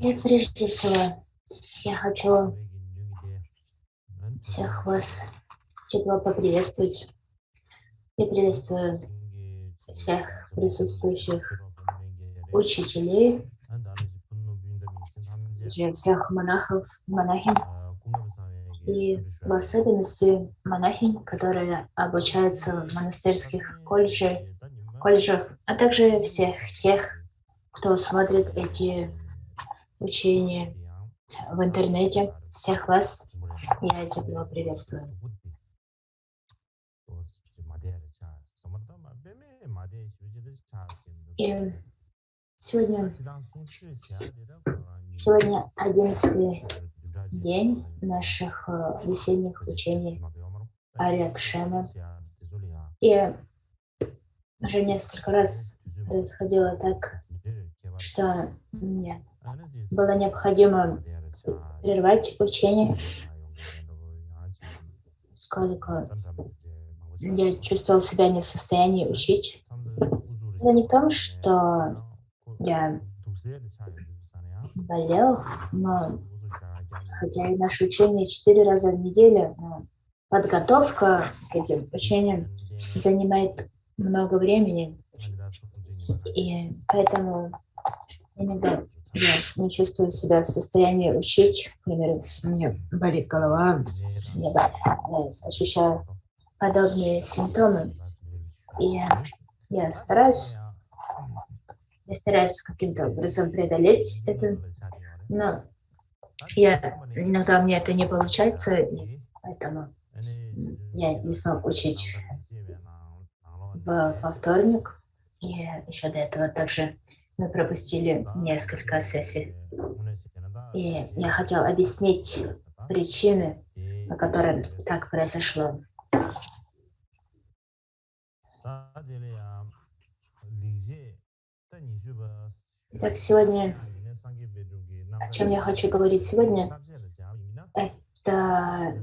И прежде всего, я хочу всех вас тепло поприветствовать и приветствую всех присутствующих учителей, всех монахов, монахинь и в особенности монахинь, которые обучаются в монастырских колледжах, а также всех тех, кто смотрит эти учения в интернете. Всех вас я тепло приветствую. И сегодня 11-й день наших весенних учений Арья-Кшемы. И уже несколько раз происходило так, что мне было необходимо прервать учение, сколько я чувствовал себя не в состоянии учить. Это не в том, что я болел, но хотя и наше учение 4 раза в неделю, но подготовка к этим учениям занимает много времени, и поэтому иногда я не чувствую себя в состоянии учить. К примеру, у меня болит голова, я ощущаю подобные симптомы, и я стараюсь каким-то образом преодолеть это, но иногда мне это не получается, и поэтому я не смог учить во вторник, и еще до этого также мы пропустили несколько сессий. И я хотел объяснить причины, по которым так произошло. Итак, сегодня, о чем я хочу говорить сегодня, это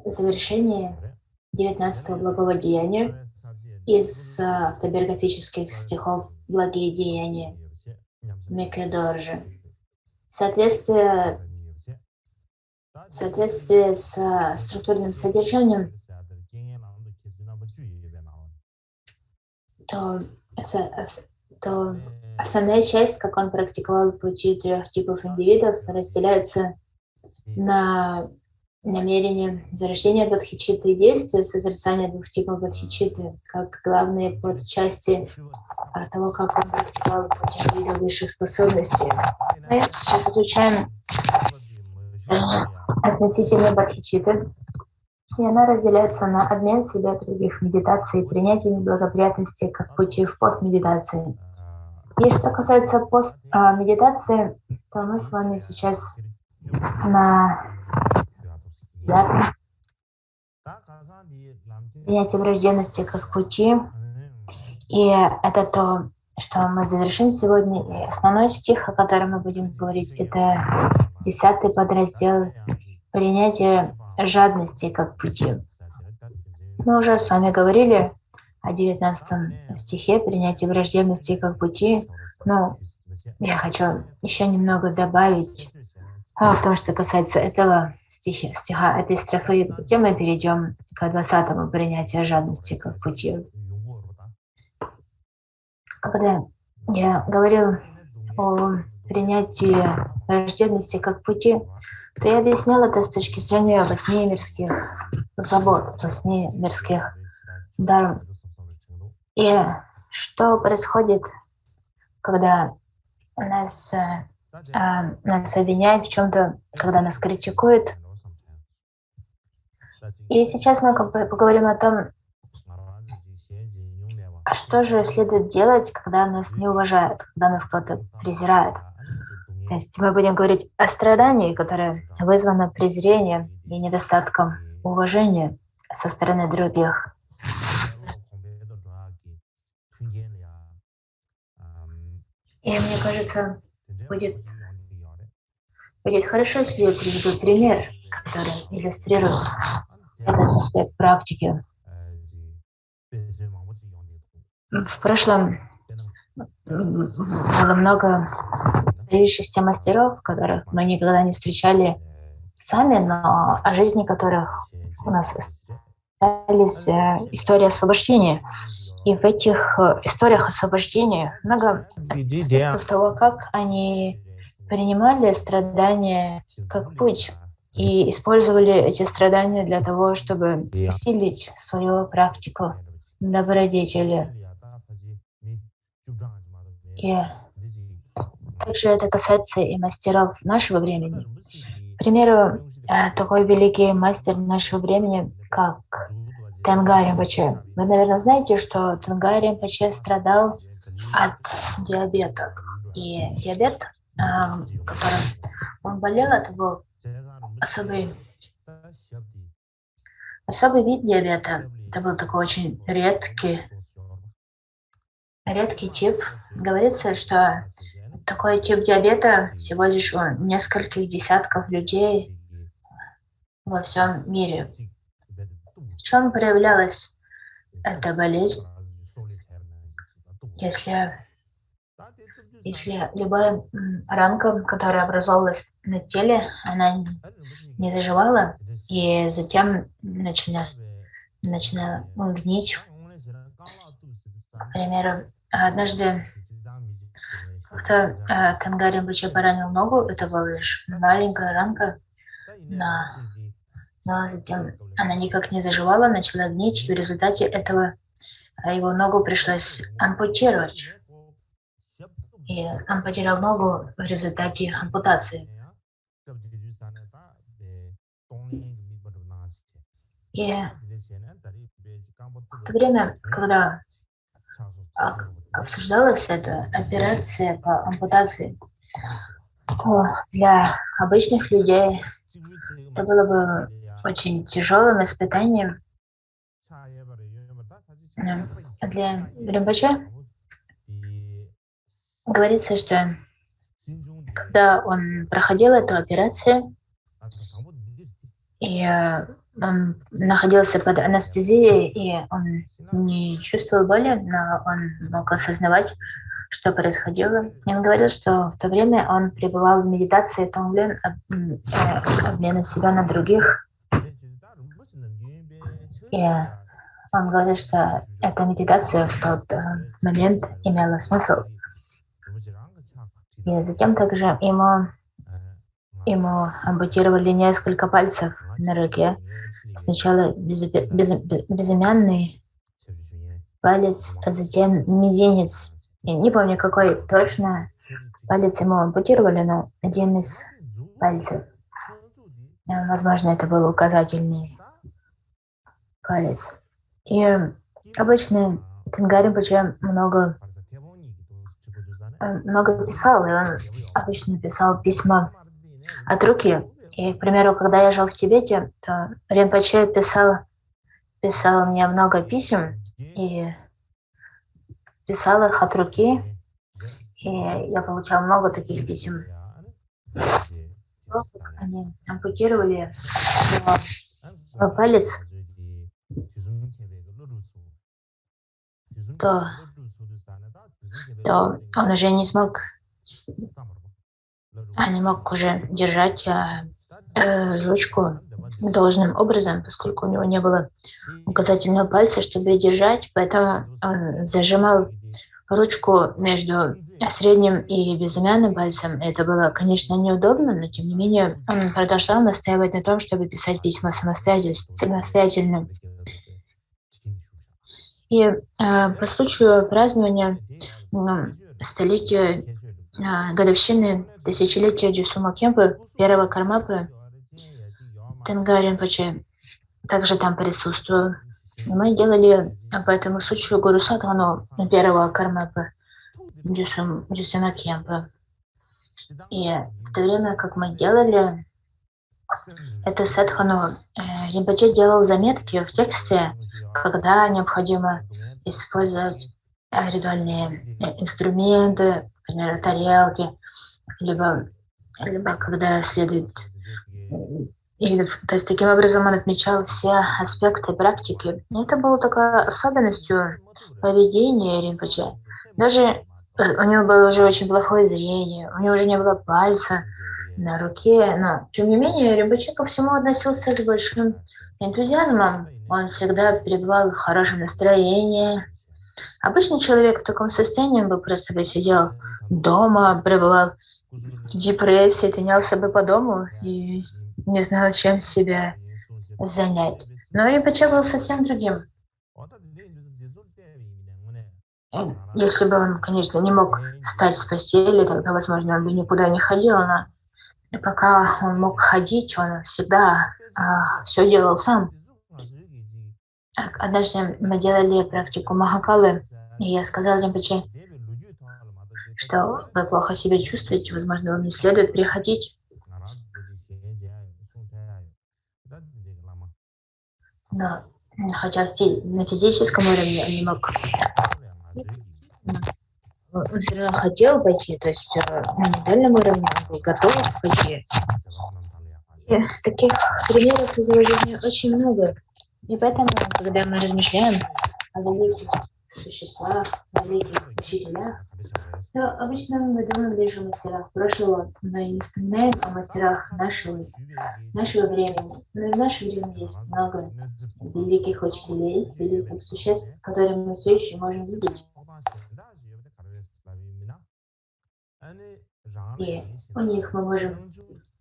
завершение 19-го благого деяния из автобиографических стихов «Благие деяния» Микедоржи. В соответствии с структурным содержанием, то основная часть, как он практиковал пути 3 типов индивидов, разделяется на намерение зарождения бодхичитты и действия созерцания 2 типов бодхичитты, как главные подчасти того, как он практиковал путь индивида высших способностей. Мы сейчас изучаем относительно бодхичитты, и она разделяется на обмен себя от других медитаций и принятие неблагоприятностей как пути в постмедитации. И что касается постмедитации, то мы с вами сейчас на 5-м принятие врожденности как пути. И это то, что мы завершим сегодня. И основной стих, о котором мы будем говорить, это 10-й подраздел принятие жадности как пути. Мы уже с вами говорили о 19 стихе принятие враждебности как пути. Но я хочу еще немного добавить в том, что касается этого стиха этой строфы. Затем мы перейдем к 20-му принятию жадности как пути. Когда я говорил о принятии враждебности как пути, то я объяснял это с точки зрения 8 мирских забот, 8 мирских дарм. И что происходит, когда нас обвиняют в чем-то, когда нас критикуют. И сейчас мы поговорим о том, а что же следует делать, когда нас не уважают, когда нас кто-то презирает. То есть мы будем говорить о страдании, которое вызвано презрением и недостатком уважения со стороны других. И мне кажется, будет хорошо, если я приведу пример, который иллюстрирует этот аспект практики. В прошлом было много выдающихся мастеров, которых мы никогда не встречали сами, но о жизни которых у нас остались истории освобождения. И в этих историях освобождения много аспектов того, как они принимали страдания как путь и использовали эти страдания для того, чтобы усилить свою практику добродетели. И также это касается и мастеров нашего времени. К примеру, такой великий мастер нашего времени, как Тенгар Ринпоче. Вы, наверное, знаете, что Тенгар Ринпоче страдал от диабета. И диабет, которым он болел, это был особый вид диабета. Это был такой очень редкий тип. Говорится, что такой тип диабета всего лишь у нескольких десятков людей во всем мире. В чем проявлялась эта болезнь? Если любая ранка, которая образовалась на теле, она не заживала и затем начинала гнить. К примеру, однажды как-то Тенгар Ринпоче поранил ногу, это была лишь маленькая ранка, но затем она никак не заживала, начала гнить, и в результате этого его ногу пришлось ампутировать. И он потерял ногу в результате ампутации. И в то время, когда обсуждалась эта операция по ампутации, то для обычных людей это было бы очень тяжелым испытанием. Для Ринпоче говорится, что когда он проходил эту операцию, и он находился под анестезией, и он не чувствовал боли, но он мог осознавать, что происходило. И он говорил, что в то время он пребывал в медитации Тонглен, обмена себя на других. И он говорит, что эта медитация в тот момент имела смысл. И затем также ему ампутировали несколько пальцев на руке. Сначала безымянный палец, а затем мизинец. Я не помню, какой точно палец ему ампутировали, но один из пальцев. Возможно, это был указательный палец. И обычно Тенгар Ринпоче много писал, и он обычно писал письма от руки. И, к примеру, когда я жил в Тибете, то Ринпоче писал мне много писем, и писал их от руки, и я получал много таких писем. Просто они ампутировали его палец, то он уже не мог уже держать ручку должным образом, поскольку у него не было указательного пальца, чтобы держать, поэтому он зажимал ручку между средним и безымянным пальцем. Это было, конечно, неудобно, но тем не менее он продолжал настаивать на том, чтобы писать письма самостоятельно. И по случаю празднования столетия годовщины тысячелетия Дюсума Кемпы, первого Кармапы, Тенгар Ринпоче также там присутствовал. И мы делали по этому случаю Гуру Садхану первого Кармапы Дюсума Кемпы. И в то время, как мы делали эту садхану, Ринпоче делал заметки в тексте, когда необходимо использовать ритуальные инструменты, например, тарелки, либо когда следует, то есть таким образом он отмечал все аспекты практики. И это было такой особенностью поведения Ринпоче. Даже у него было уже очень плохое зрение, у него уже не было пальца на руке, но, тем не менее, Ринпоче ко всему относился с большим энтузиазмом. Он всегда пребывал в хорошем настроении. Обычный человек в таком состоянии бы просто бы сидел дома, пребывал в депрессии, тынялся бы по дому и не знал, чем себя занять. Но Ринпоче был совсем другим. Если бы он, конечно, не мог встать с постели, тогда, возможно, он бы никуда не ходил, но пока он мог ходить, он всегда все делал сам. Однажды мы делали практику Махакалы, и я сказала Ринпоче, что вы плохо себя чувствуете, возможно, вам не следует приходить. Но хотя на физическом уровне он не мог, он все равно хотел пойти, то есть на ментальном уровне он был готов пойти. И таких примеров из его жизни очень много. И поэтому, когда мы размышляем о великих существах, о великих учителях, то обычно мы думаем лишь о мастерах прошлого, но и не вспоминаем о мастерах нашего времени. Но и в наше время есть много великих учителей, великих существ, которые мы все еще можем видеть. И у них мы можем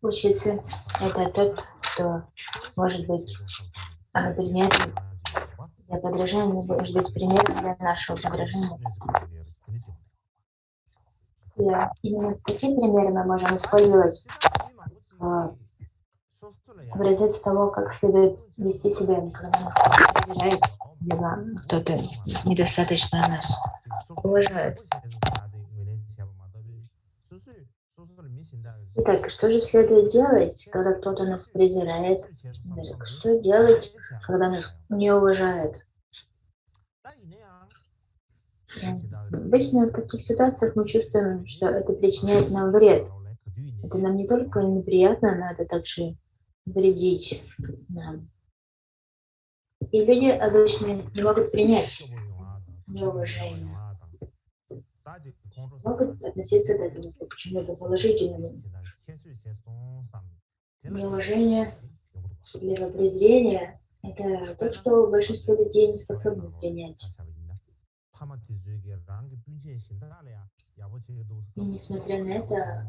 учиться. Это тот, кто может быть примером для подражания, может быть примером для нашего подражания. И именно такие примеры мы можем использовать образец того, как следует вести себя, когда нас проверяет, либо кто-то недостаточно нас уважает. Итак, что же следует делать, когда кто-то нас презирает? Что делать, когда нас не уважают? Обычно в таких ситуациях мы чувствуем, что это причиняет нам вред. Это нам не только неприятно, но это также вредить нам. И люди обычно не могут принять неуважение. Могут относиться к этому как к чему-то положительному. Неуважение либо презрение – это то, что большинство людей не способны принять. И несмотря на это,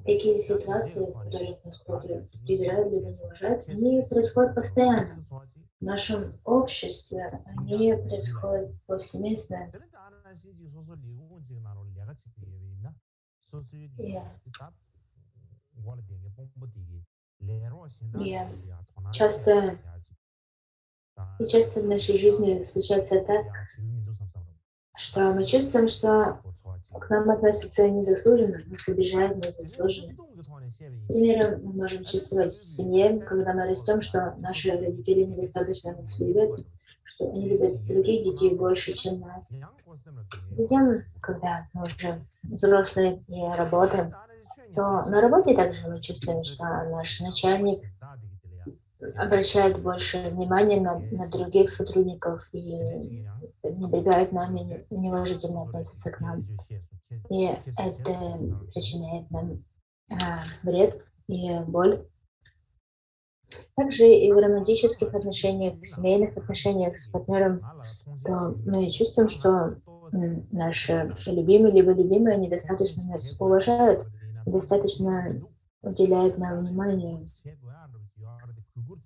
такие ситуации, в которых нас кто-то презирает либо не уважает, они происходят постоянно. В нашем обществе они происходят повсеместно. И часто в нашей жизни случается так, что мы чувствуем, что к нам относятся незаслуженно, нас обижают незаслуженно. Например, мы можем чувствовать в семье, когда мы растем, что наши родители недостаточно нас любят, что они любят других детей больше, чем нас. Затем, когда мы уже взрослые и работаем, то на работе также мы чувствуем, что наш начальник обращает больше внимания на других сотрудников и пренебрегает нами, неуважительно относится к нам. И это причиняет нам вред и боль. Также и в романтических отношениях, в семейных отношениях с партнером, то мы чувствуем, что наши любимые либо любимые недостаточно нас уважают, недостаточно уделяют нам внимания.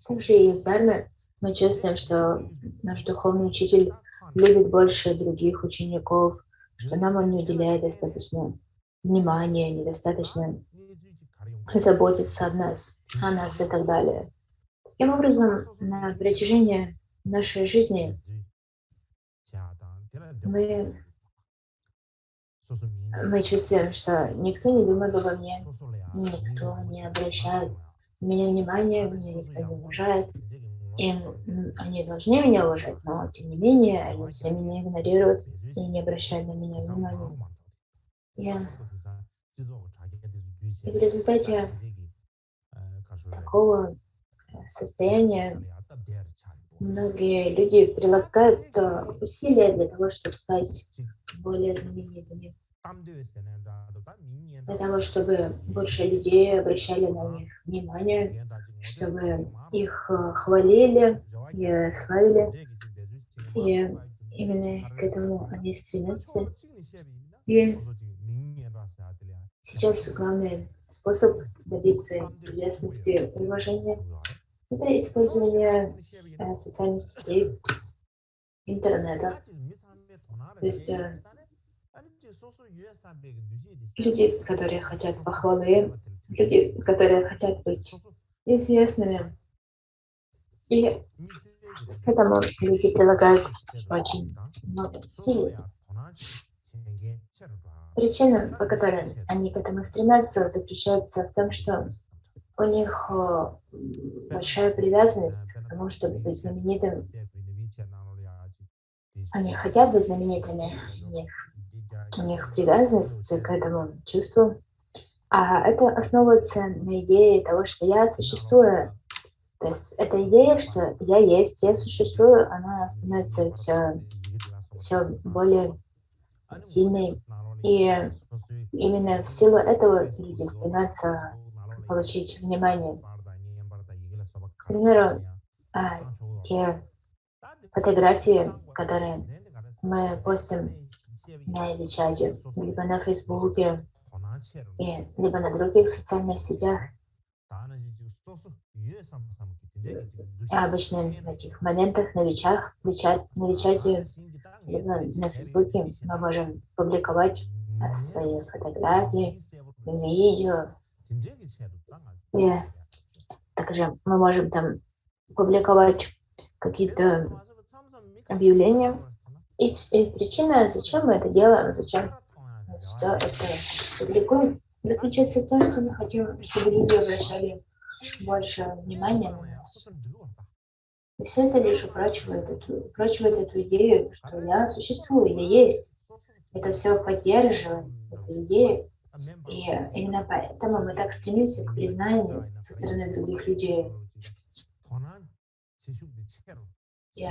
Также и в дарме мы чувствуем, что наш духовный учитель любит больше других учеников, что нам он не уделяет достаточно внимания, недостаточно заботится о нас и так далее. Таким образом, на протяжении нашей жизни мы чувствуем, что никто не думает обо мне, никто не обращает на меня внимания, меня никто не уважает. И они должны меня уважать, но тем не менее они все меня игнорируют и не обращают на меня внимания. И в результате такого состояния многие люди прилагают усилия для того, чтобы стать более знаменитыми. для того, чтобы больше людей обращали на них внимание, чтобы их хвалили и славили. И именно к этому они стремятся. И сейчас главный способ добиться известности и уважения — это использование социальных сетей, интернета. То есть люди, которые хотят похвалы, люди, которые хотят быть известными. И поэтому люди прилагают очень много усилий. Причина, по которой они к этому стремятся, заключается в том, что у них большая привязанность к тому, чтобы быть знаменитым. Они хотят быть знаменитыми, у них привязанность к этому чувству. А это основывается на идее того, что я существую. То есть эта идея, что я есть, я существую, она становится все более сильной. И именно в силу этого люди стремятся получить внимание. К примеру, те фотографии, которые мы постим на Вичате, либо на Фейсбуке, либо на других социальных сетях. И обычно в этих моментах на Вичате, либо на Фейсбуке мы можем публиковать свои фотографии, видео. И также мы можем там публиковать какие-то объявления. И причина, зачем мы это делаем, зачем мы все это публикуем, заключается в том, что мы хотим, чтобы люди обращали больше внимания на нас. И все это лишь упрочивает эту идею, что я существую, я есть. Это все поддерживает эту идею. И именно поэтому мы так стремимся к признанию со стороны других людей. И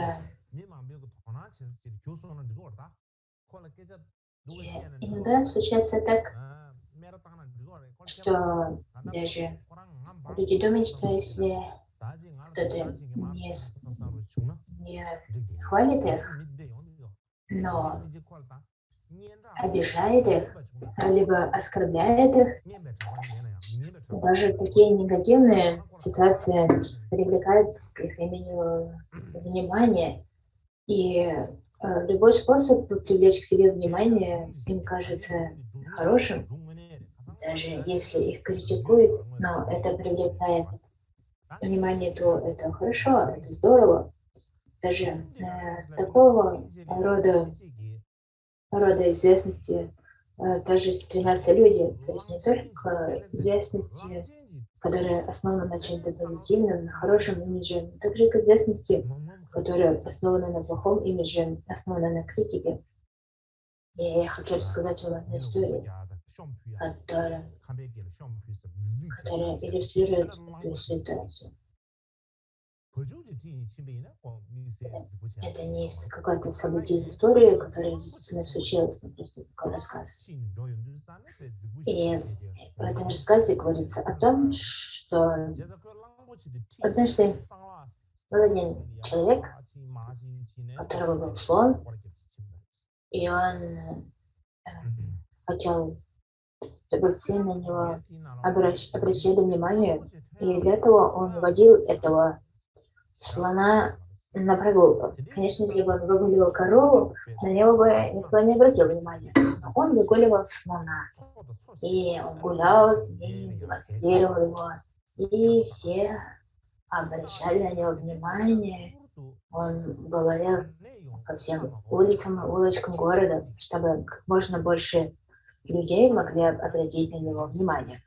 иногда случается так, что даже люди думают, что если кто-то не хвалит их, но обижает их, либо оскорбляет их, даже такие негативные ситуации привлекают к их имени внимание. И любой способ привлечь к себе внимание им кажется хорошим, даже если их критикуют, но это привлекает внимание, то это хорошо, это здорово. Даже такого рода известности даже стремятся люди. То есть не только известности, которая основана на чем-то позитивном, на хорошем имидже, но также к известности, которая основана на плохом имидже, основана на критике. И я хочу рассказать вам одну историю, которая иллюстрирует эту ситуацию. Это не какое-то событие из истории, которое действительно случилось, но просто такой рассказ. И в этом рассказе говорится о том, что однажды был один человек, у которого был слон, и он хотел, чтобы все на него обращали внимание, и для этого он водил этого слона на прогулку. Конечно, если бы он выгуливал корову, на него бы никто не обратил внимания. Но он выгуливал слона. И он гулял с ним, демонстрировал его. И все обращали на него внимание. Он говорил по всем улицам и улочкам города, чтобы как можно больше людей могли обратить на него внимание.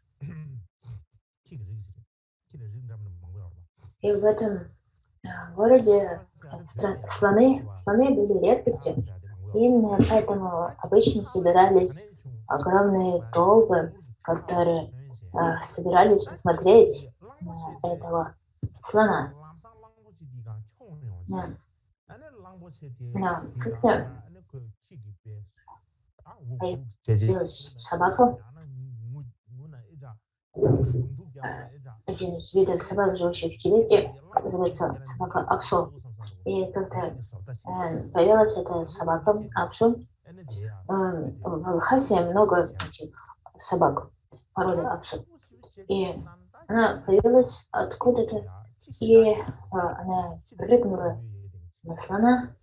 И в этом городе слоны были редкостью. Именно поэтому обычно собирались огромные толпы, которые собирались посмотреть на этого слона. Но как-то появилась собака. Один из видов собак, живущих в Тибете, называется собака Апсу. И как-то появилась эта собака Апсу. В Лхасе много этих собак, породы Апсу. И она появилась откуда-то, и она прыгнула на слона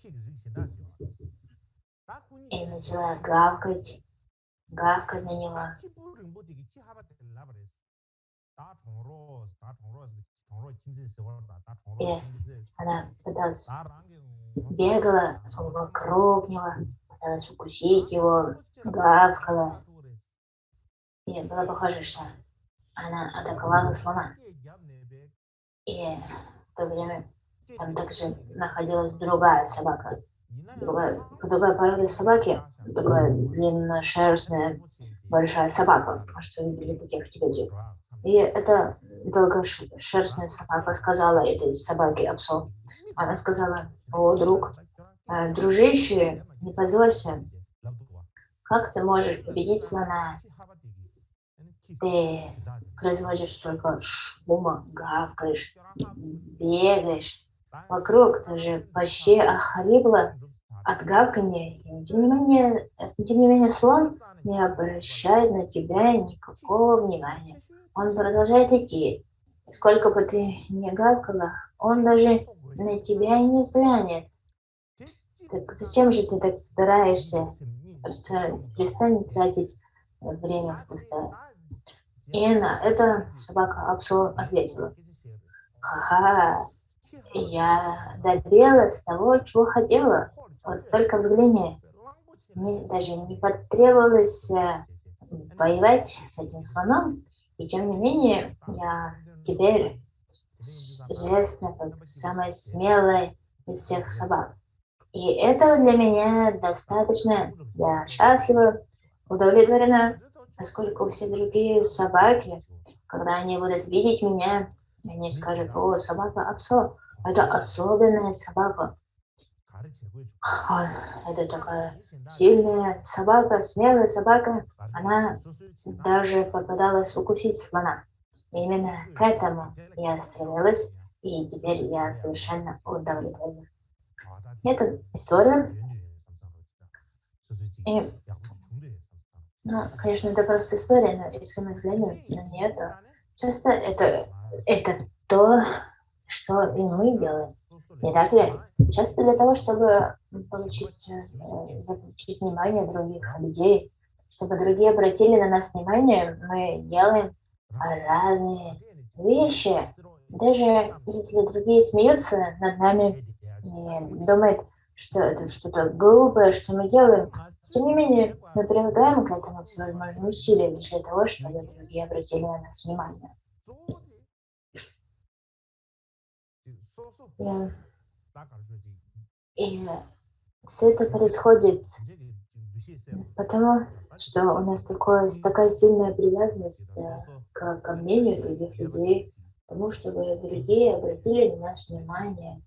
и начала гавкать на него. И она пыталась, бегала вокруг него, пыталась укусить его, гавкала. И было похоже, что она атаковала слона. И в то время там также находилась другая собака. Другая порода собаки, такая длинношерстная большая собака, что видели таких в Тибете. И эта долгошерстная собака сказала этой собаке Апсу, она сказала: «О, друг, дружище, не позволься, как ты можешь победить слона? Ты производишь столько шума, гавкаешь, бегаешь вокруг, ты же почти охрипла от гавканья. И тем не менее, слон не обращает на тебя никакого внимания. Он продолжает идти. И сколько бы ты ни гавкала, он даже на тебя не взглянет. Так зачем же ты так стараешься? Просто перестань тратить время впустую». И на это собака Апсу ответила: «Ха-ха, я добилась того, чего хотела. Вот только взгляни. Мне даже не потребовалось воевать с этим слоном, и тем не менее я теперь известна как самая смелая из всех собак. И этого для меня достаточно. Я счастлива, удовлетворена, поскольку все другие собаки, когда они будут видеть меня, они скажут: «О, собака Апсу, это особенная собака. Это такая сильная собака, смелая собака. Она даже попадалась укусить слона». И именно к этому я стремилась, и теперь я совершенно удовлетворена. Это история. И, конечно, это просто история, но если мы взглянем на нее, часто это то, что и мы делаем. Не так ли? Часто для того, чтобы заполучить внимание других людей, чтобы другие обратили на нас внимание, мы делаем разные вещи. Даже если другие смеются над нами и думают, что это что-то глупое, что мы делаем, тем не менее, мы прилагаем к этому всевозможные усилия для того, чтобы другие обратили на нас внимание. И все это происходит потому, что у нас такая сильная привязанность к мнению других людей, к тому, чтобы другие обратили на нас внимание.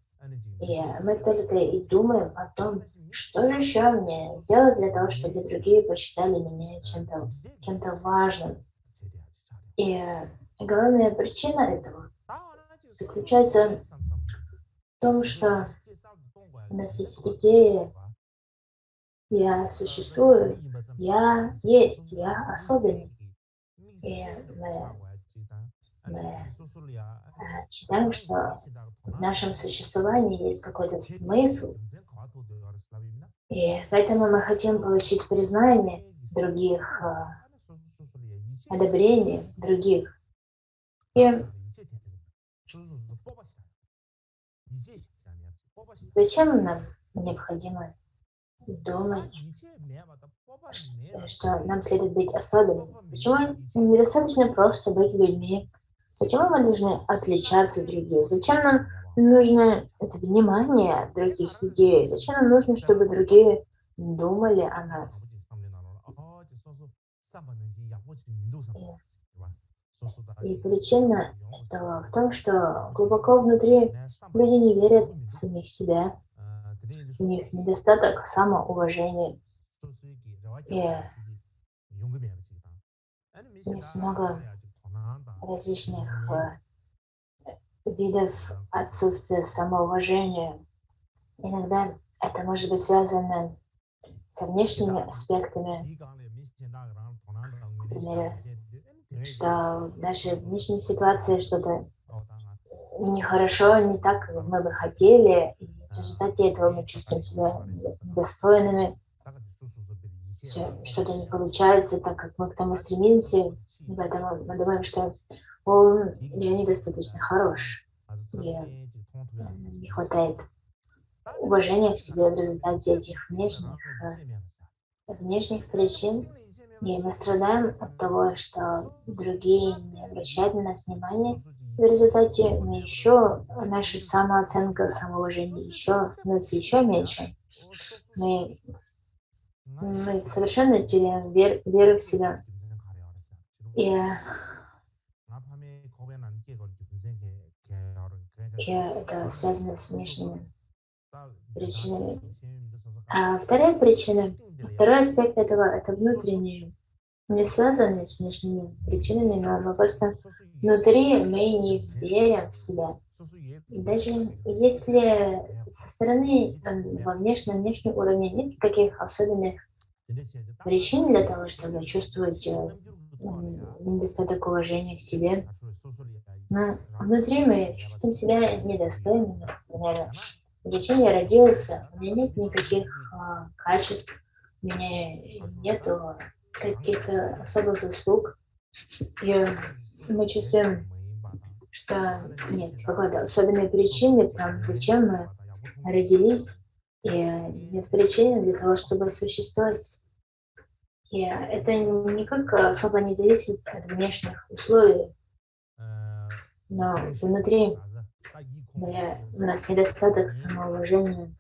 И мы только и думаем о том, что же еще мне сделать для того, чтобы другие посчитали меня кем-то важным. И главная причина этого заключается в том, что у нас есть идея: я существую, я есть, я особенный. И мы считаем, что в нашем существовании есть какой-то смысл. И поэтому мы хотим получить признание других, одобрение других. И зачем нам необходимо думать, что нам следует быть особенными? Почему недостаточно просто быть людьми? Почему мы должны отличаться от других? Зачем нам нужно это внимание других людей? Зачем нам нужно, чтобы другие думали о нас? И причина этого в том, что глубоко внутри люди не верят в самих себя. У них недостаток самоуважения. И есть много различных видов отсутствия самоуважения. Иногда это может быть связано со внешними аспектами. Например, что в нашей внешней ситуации что-то нехорошо, не так, как мы бы хотели, и в результате этого мы чувствуем себя недостойными, что-то не получается так, как мы к тому стремимся, и поэтому мы думаем, что он или недостаточно хорош, и не хватает уважения к себе в результате этих внешних причин. И мы страдаем от того, что другие не обращают на нас внимания. В результате мы наша самооценка, самоуважение становится еще меньше. Мы совершенно теряем веру в себя. И это связано с внешними причинами. А вторая причина, второй аспект этого – это внутренние, не связанные с внешними причинами, но мы просто внутри мы не верим в себя. И даже если со стороны на внешнем уровне нет никаких особенных причин для того, чтобы чувствовать недостаток уважения к себе, но внутри мы чувствуем себя недостойными. Например, зачем я родился? У меня нет никаких качеств, у меня нет каких-то особых заслуг. И мы чувствуем, что нет какой-то особенной причины, там, зачем мы родились, и нет причины для того, чтобы существовать. И это никак особо не зависит от внешних условий, но внутри у нас недостаток самоуважения.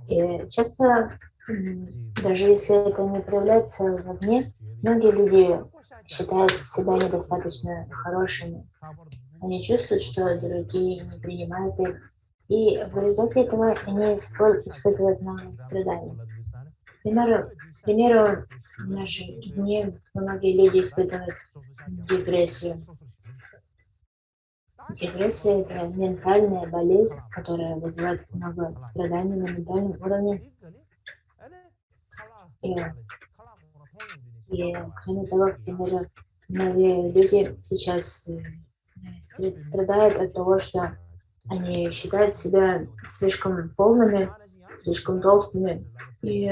И часто, даже если это не проявляется вовне, многие люди считают себя недостаточно хорошими. Они чувствуют, что другие не принимают их, и в результате этого они испытывают много страданий. К примеру, в наши дни многие люди испытывают депрессию. Депрессия – это ментальная болезнь, которая вызывает много страданий на ментальном уровне. И кроме того, к примеру, многие люди сейчас страдают от того, что они считают себя слишком полными, слишком толстыми, и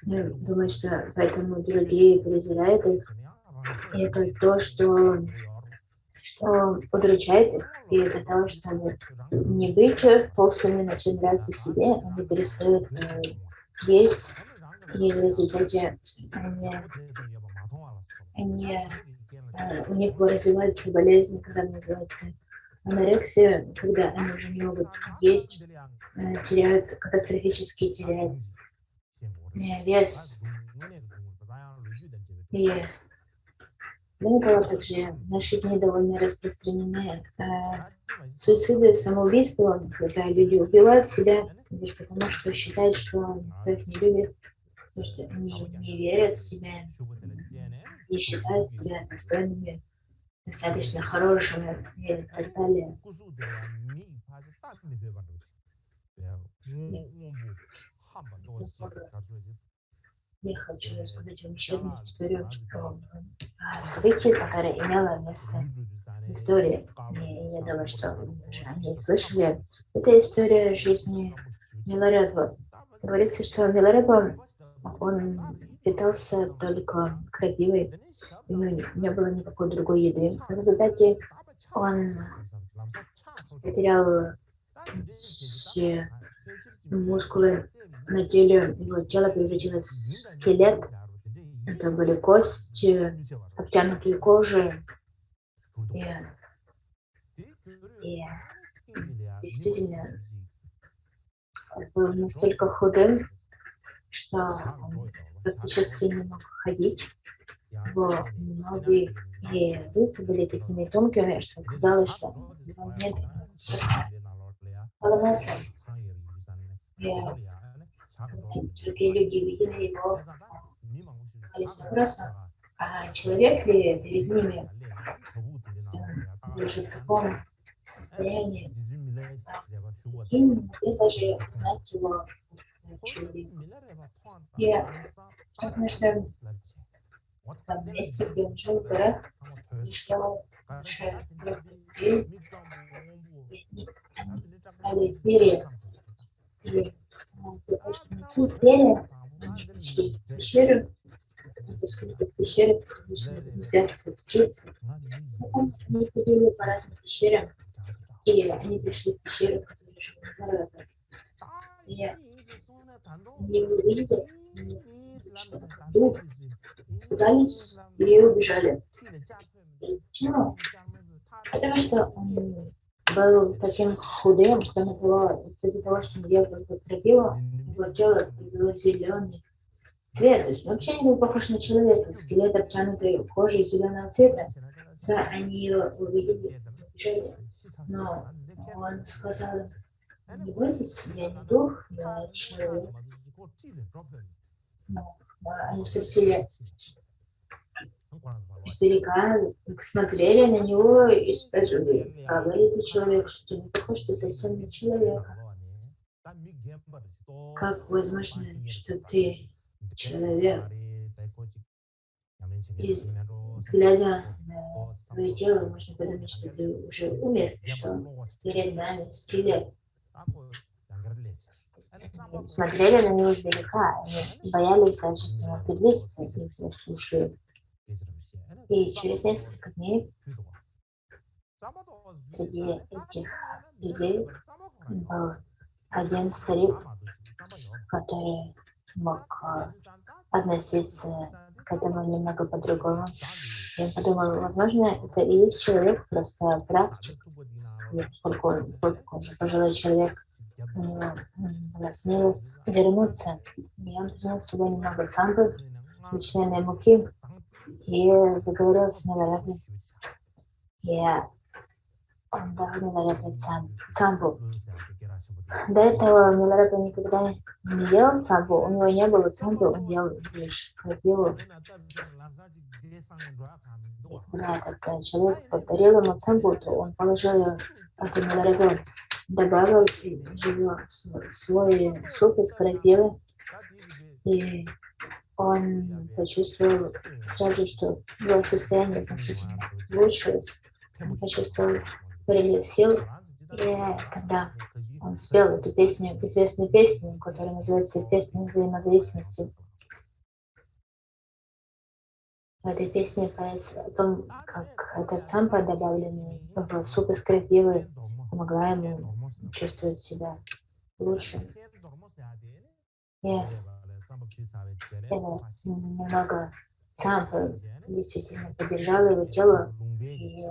думают, что поэтому другие презирают их. И это то, что удручает их. И для того, чтобы не быть толстыми, начать нравиться себе, они перестают есть, и в результате у них развивается болезнь, которая называется анорексия, когда они уже не могут есть, катастрофически теряют вес. И кроме того, также в наши дни довольно распространены суициды, самоубийства, когда люди убивают себя лишь потому, что считают, что никто их не любит, потому что они не верят в себя и считают себя достойными, достаточно хорошими и так далее. Я хочу рассказать вам еще одну историю о событии, которое имело место в истории. И я думаю, что вы уже о ней слышали. Это история жизни Милареба. Говорится, что Милареба, он питался только крапивой, у него не было никакой другой еды. В результате он потерял все мускулы на теле, его тело превратилось в скелет. Это были кости, обтянутые кожей. И действительно был настолько худым, что он практически не мог ходить. Его ноги и руки были такими тонкими, что казалось, что у него нет полноты. другие люди видели его, задавались вопросом, а человек ли перед ними уже в таком состоянии, и не могли даже узнать его человека. И однажды в том месте, где он жил в горах, пришла большая группа людей, и они искали перья. И для того, чтобы найти перья, они пришли в пещеру, и поскольку в пещере должны гнездятся птицы, потом они ходили по разным пещерам, и они пришли в пещеру, которая жила народом. И они увидели, что дух, испугались и убежали. И почему? Потому что он был таким худым, кроме того, из-за того, что он ел только траву, его тело приобрело зеленый цвет. То есть он вообще не был похож на человека. Скелет, обтянутый кожей зеленого цвета. Да, они ее увидели, убежали. Но он сказал: не бойтесь, я не дух, я человек. Но они спросили старика, смотрели на него и спрашивали: правда ли ты человек, что ты не похож, ты совсем не человека? Как возможно, что ты человек? И глядя на твое тело, можно подумать, что ты уже умер, что перед нами скелет. Смотрели на него издалека, они боялись даже к нему приблизиться и просто ушли. И через несколько дней среди этих людей был один старик, который мог относиться к этому немного по-другому. Я подумала, возможно, это и есть человек, просто практик. И поскольку он уже пожилой человек, у него была смелость вернуться. И он принес с собой немного цамбы, ячменной муки, и заговорил с Миларабой. И он дал Миларабе цамбу. До этого Милараба никогда не ел цамбу, у него не было цамбы, он ел лишь крапиву. Когда этот человек подарил ему цамбу, то он положил ее в Миларабе, добавил его в свой суп из крапивы, и он почувствовал сразу, что его состояние значительно улучшилось. Он почувствовал прилив сил, и когда он спел эту песню, известную песню, которая называется «Песня взаимозависимости». В этой песне поется о том, как эта цампа, добавленная в суп из крапивы, помогла ему чувствовать себя лучше. И немного цампы действительно поддержало его тело и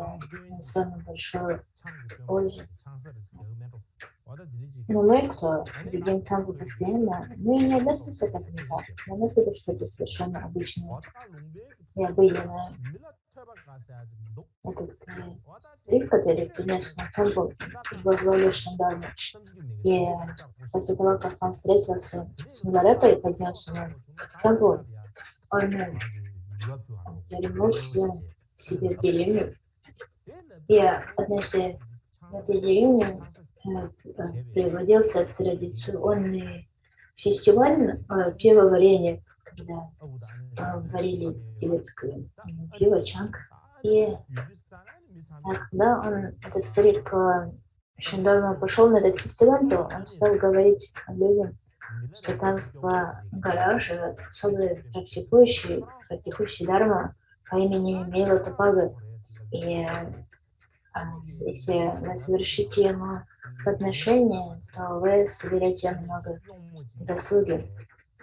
нанесло ему большую пользу. Но мы, кто едим цампу постоянно, мы не относимся к этому так. Мы относимся, что это совершенно обычное и обыденное. Этот старик, который принес нам цампу, его звали Шандарма. И после того, как он встретился с Миларепой и поднес ему цампу, он вернулся к себе в деревню. И однажды в этой деревне проводился традиционный фестиваль пивоварения, когда варили тибетское пиво чанг. И когда этот старик Шандарма пошел на этот фестиваль, то он стал говорить людям, что там в горах живет особый практикующий дарма по имени Мила Тапага. И если вы совершите ему подношение, то вы соберете много заслуги.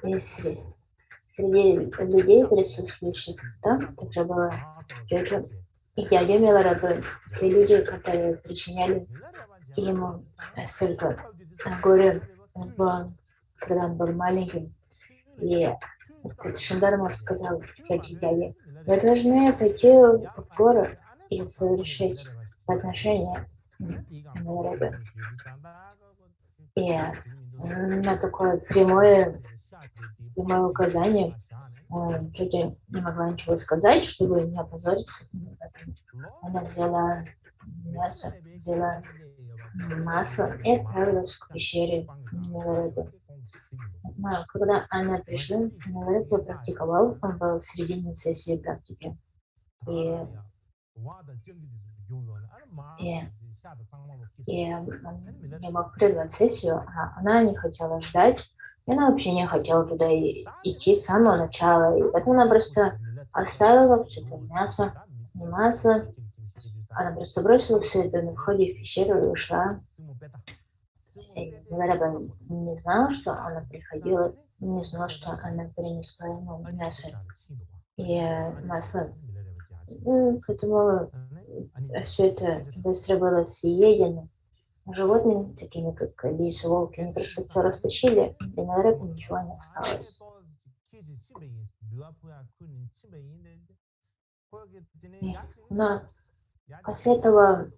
И среди людей, присутствующих там, также была Джоджо и дядя Миларабы, те люди, которые причиняли ему столько горя, когда он был маленьким. И этот Шандарма сказал дяде: вы должны пойти в город и совершить подношение Миларабе. И на такое прямое указание тетя не могла ничего сказать, чтобы не опозориться. Она взяла мясо, взяла масло и отправилась к пещере Милареда. Когда она пришла, Миларед практиковал, он был в середине сессии практики. И, и он не мог прервать сессию, а она не хотела ждать, и она вообще не хотела туда идти с самого начала. И поэтому она просто оставила все это мясо, не масло. Она просто бросила все это на входе в пещеру и ушла. И Миларед не знал, что она приходила, не знал, что она принесла ему мясо и масло. Поэтому все это быстро было съедено. Животными, такими как лисы, волки, они просто все растащили, и на рыбу ничего не осталось. Но после этого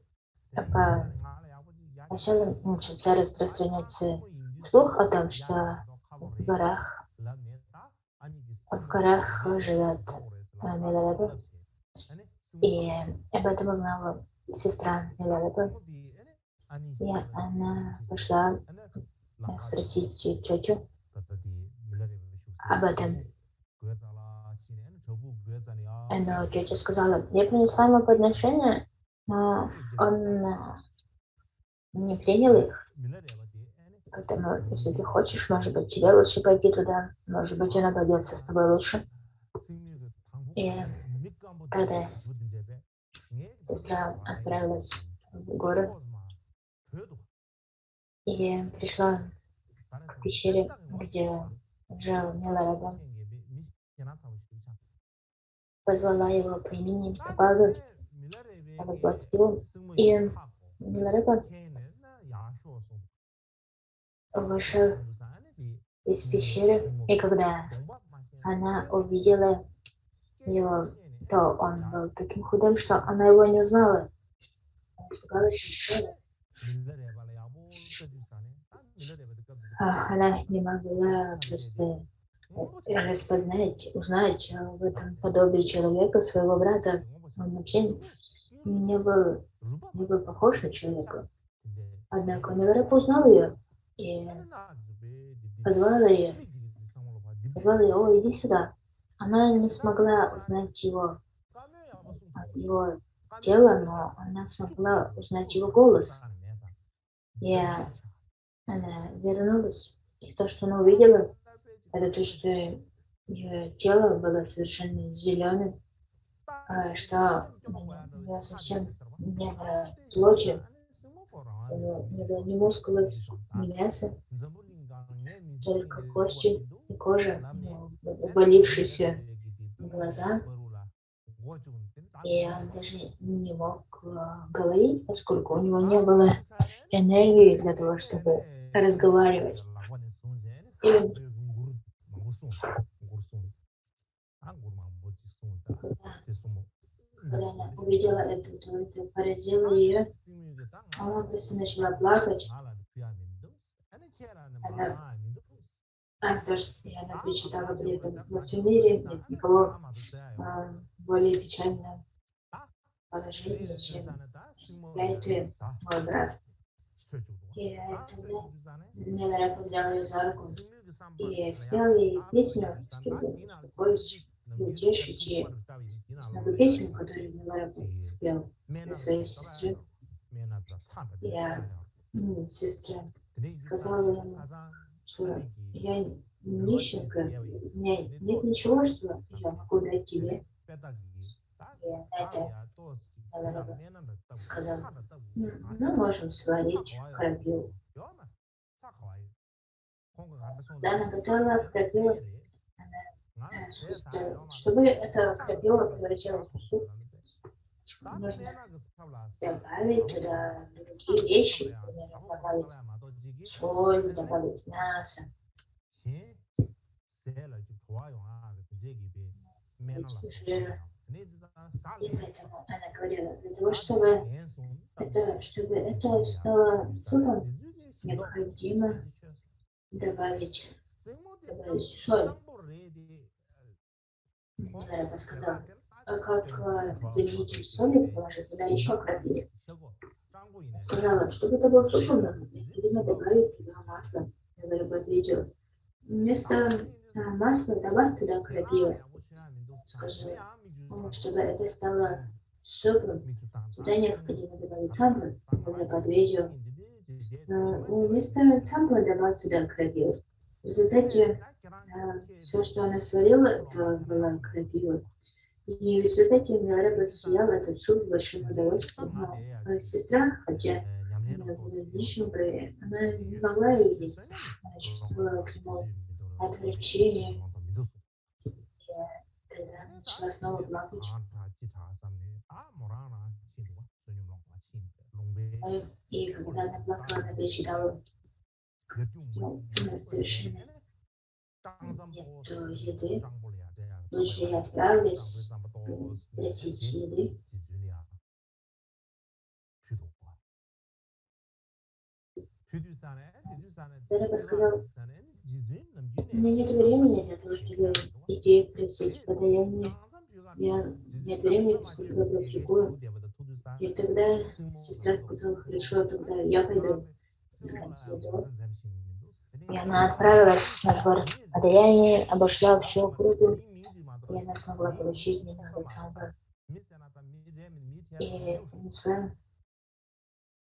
начался распространяться слух о том, что в горах живет Милареба, и об этом узнала сестра Милареба. И она пошла спросить тетю об этом. Но тетя сказала: я принесла ему подношение, но он не принял их. Поэтому, если ты хочешь, может быть, тебе лучше пойти туда. Может быть, он обойдется с тобой лучше. И когда сестра отправилась в горы и пришла к пещере, где жил Милареба, позвала его по имени Папага, позвать его, и Милареба вышел из пещеры, и когда она увидела его, то он был таким худым, что она его не узнала. Она не могла просто распознать, узнать в этом подобии человека, своего брата. Он вообще не был похож на человека. Однако Милареба узнал ее и позвала ее. О, иди сюда. Она не смогла узнать его тело, но она смогла узнать его голос. И она вернулась. И то, что она увидела, это то, что ее тело было совершенно зеленым, что у нее совсем не было плоти, не было ни мускулов, ни мяса, только кости и кожа, ввалившиеся глаза. И он даже не мог говорить, поскольку у него не было энергии для того, чтобы разговаривать. И когда она увидела это, то это поразило ее. Она просто начала плакать. Она причитала при этом: во всем мире нет никого более печального положения, чем я и ты, мой брат. И тогда Милареба взял ее за руку и спел ей песню, чтобы успокоить и утешить ее. Много песен, которые Милареба спел для своей сестры. И сестра сказала ему, что я нищенка, у меня нет ничего, что я могу дать тебе. И это Милареба сказал: мы можем сварить крапиву. Да, она готовила крапиву, чтобы эта крапива превратилась в суп, нужно добавить туда другие вещи, например, добавить соль, добавить мясо. Жир. И поэтому она говорила: для того, чтобы это стало супом, необходимо добавить соль. Милорепа сказал, а как заменитель соли положить туда еще крапили. Сказала, чтобы это был супом, видимо, добавить туда масло. Милорепа ответил, вместо масла добавь туда крапиву. Скажи, чтобы это стало супом, туда необходимо добавить самбо. Милорепа ответил, вместо самбо добавь туда крапиву. В результате все, что она сварила, это была крапива. И в результате Милорепа съела этот суп с большим удовольствием. Но сестра, хотя она была нищенкой, она не могла ее есть. Она чувствовала к нему отвращение. И тогда начала снова плакать. И когда она плакала, она перечитала, совершенно нет еды. Лучше я отправлюсь просить еды. Милорепа сказал, у меня нет времени для того, чтобы идти просить подаяние. Нет времени, поскольку я практикую. И тогда сестра сказала, хорошо, тогда я пойду искать еду. И она отправилась на сбор подаяний, обошла всю округу, и она смогла получить немного самбо. И принесла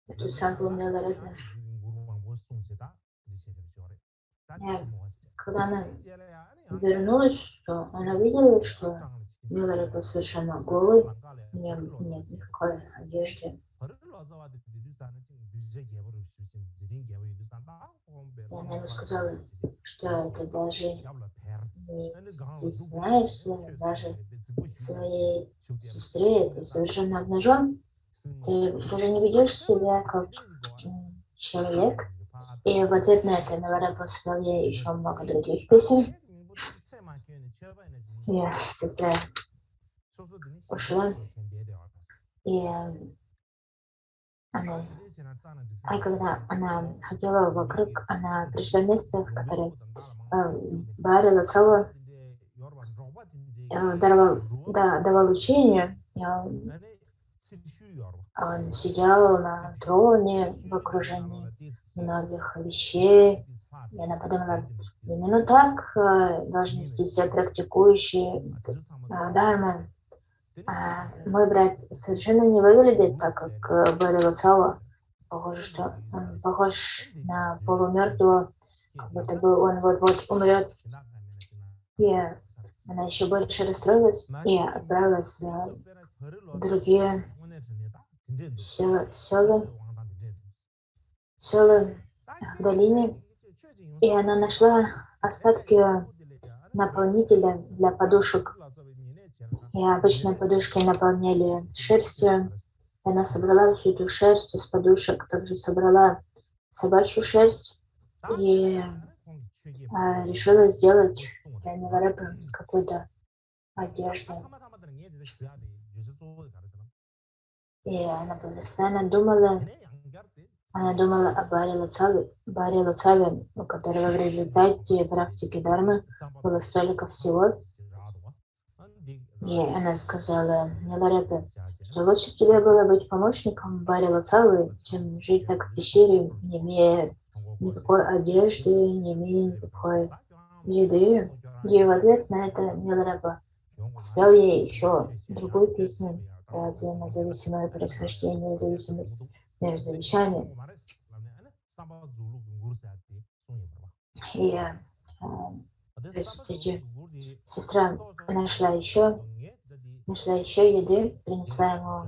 эту самбо Милорепе. Когда она вернулась, то она видела, что Милорепа совершенно голый, нет никакой одежды. И она ему сказала, что ты даже не стесняешься, даже своей сестре, ты совершенно обнажен, ты даже не ведешь себя как человек. И в ответ на это Милорепа спел ей еще много других песен. И сестра ушла, и когда она ходила вокруг, она пришла в место, в котором Баарил Ацава давал учение. Он сидел на троне в окружении многих вещей. И она подумала, именно так должны вести себя практикующие дharma. Мой брат совершенно не выглядит так, как Баарил Ацава. Похоже, что он похож на полумертвого, как будто бы он вот-вот умрет. И она еще больше расстроилась и отправилась в другие села в долине. И она нашла остатки наполнителя для подушек. И обычно подушки наполняли шерстью. И она собрала всю эту шерсть из подушек, также собрала собачью шерсть и решила сделать для Милорепы какую-то одежду. И она постоянно думала о Баарил Ацаве, у которого в результате практики дharмы было столько всего. И она сказала Милорепе, что лучше тебе было быть помощником Баарил Ацавы, чем жить так в пещере, не имея никакой одежды, не имея никакой еды. И в ответ на это Милорепе спел ей еще другую песню про взаимозависимое происхождение и зависимость между вещами. И в результате сестра нашла еще еды, принесла ему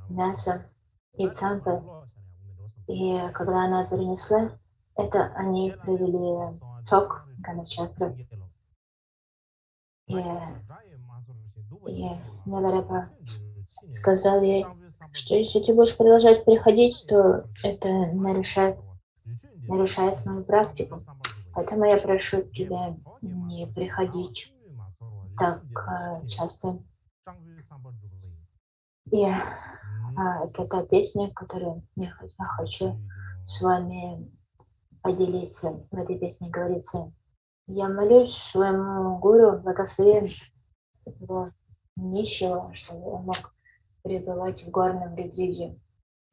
мясо и цампы. И когда она принесла это, они привели сок Ганачакры. И Милорепа сказал ей, что если ты будешь продолжать приходить, то это нарушает мою практику. Поэтому я прошу тебя не приходить так часто. И это та песня, которую я хочу с вами поделиться. В этой песне говорится: «Я молюсь своему гуру, благослови его нищего, чтобы он мог пребывать в горном ретрите.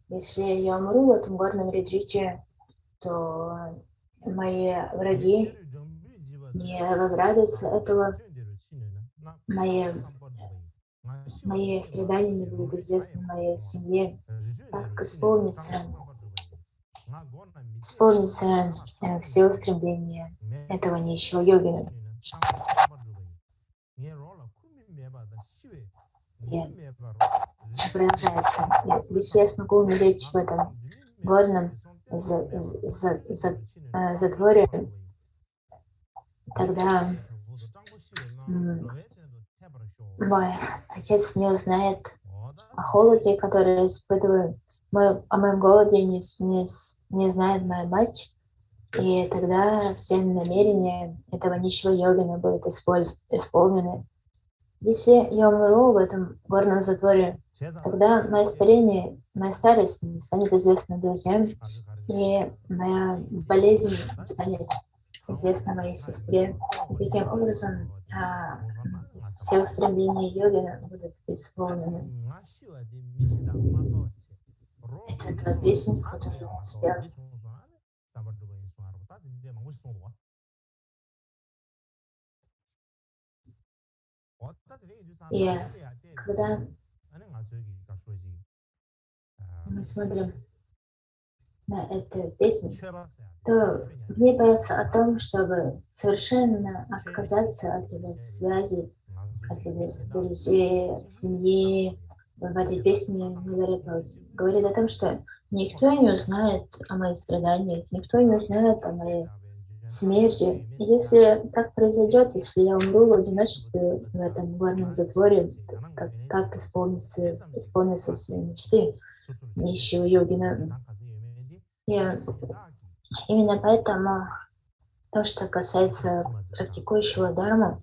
Если я умру в этом горном ретрите, то мои враги не возрадуются этого, мои страдания не будут известны моей семье, так исполнится все устремления этого нищего йогина». И продолжается: «Если я смогу умереть в этом горном затворе, тогда мой отец не узнает о холоде, который я испытываю, о моем голоде не знает моя мать, и тогда все намерения этого нищего йогина будут исполнены. Если я умру в этом горном затворе, тогда мое старение, моя старость не станет известна друзьям, и моя болезнь станет известна моей сестре. И таким образом все устремления йогина будут исполнены». Это та песня, которую он спел. И когда мы смотрим на эту песню, то в ней поется о том, чтобы совершенно отказаться от любых связей, от любых друзей, от семьи. В этой песне говорит о том, что никто не узнает о моих страданиях, никто не узнает о моей смерти. И если так произойдет, если я умру в одиночестве в этом горном затворе, как исполнятся все мечты нищего йогина. И именно поэтому то, что касается практикующего дharma,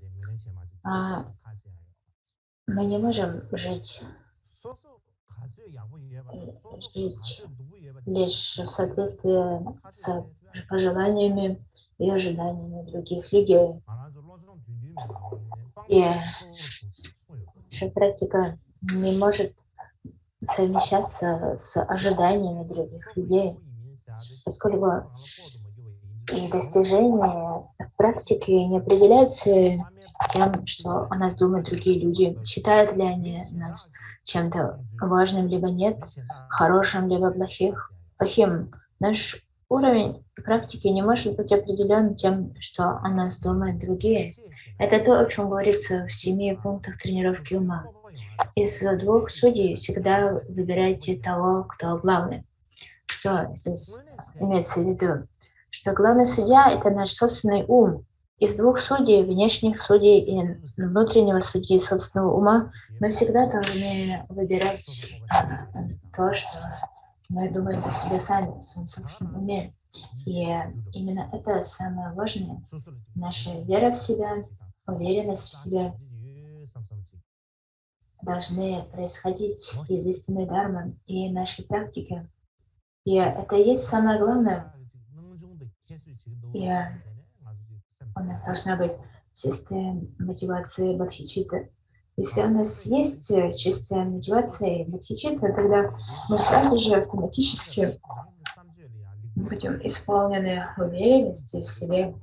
мы не можем жить лишь в соответствии с пожеланиями и ожиданиями других людей. И наша практика не может совмещаться с ожиданиями других людей, поскольку и достижение практики не определяется тем, что о нас думают другие люди, считают ли они нас чем-то важным, либо нет, хорошим, либо плохим. Наш уровень практики не может быть определен тем, что о нас думают другие. Это то, о чем говорится в 7 пунктах тренировки ума. Из 2 судей всегда выбирайте того, кто главный. Что здесь имеется в виду? Что главный судья – это наш собственный ум. Из 2 судей, внешних судей и внутреннего судьи собственного ума, мы всегда должны выбирать то, что мы думаем о себе сами, в своем собственном уме. И именно это самое важное. Наша вера в себя, уверенность в себе должны происходить из истинной дхармы и нашей практики. И это и есть самое главное. И у нас должна быть чистая мотивация бодхичитта. Если у нас есть чистая мотивация бодхичитта, тогда мы сразу же автоматически будем исполнены уверенности в себе,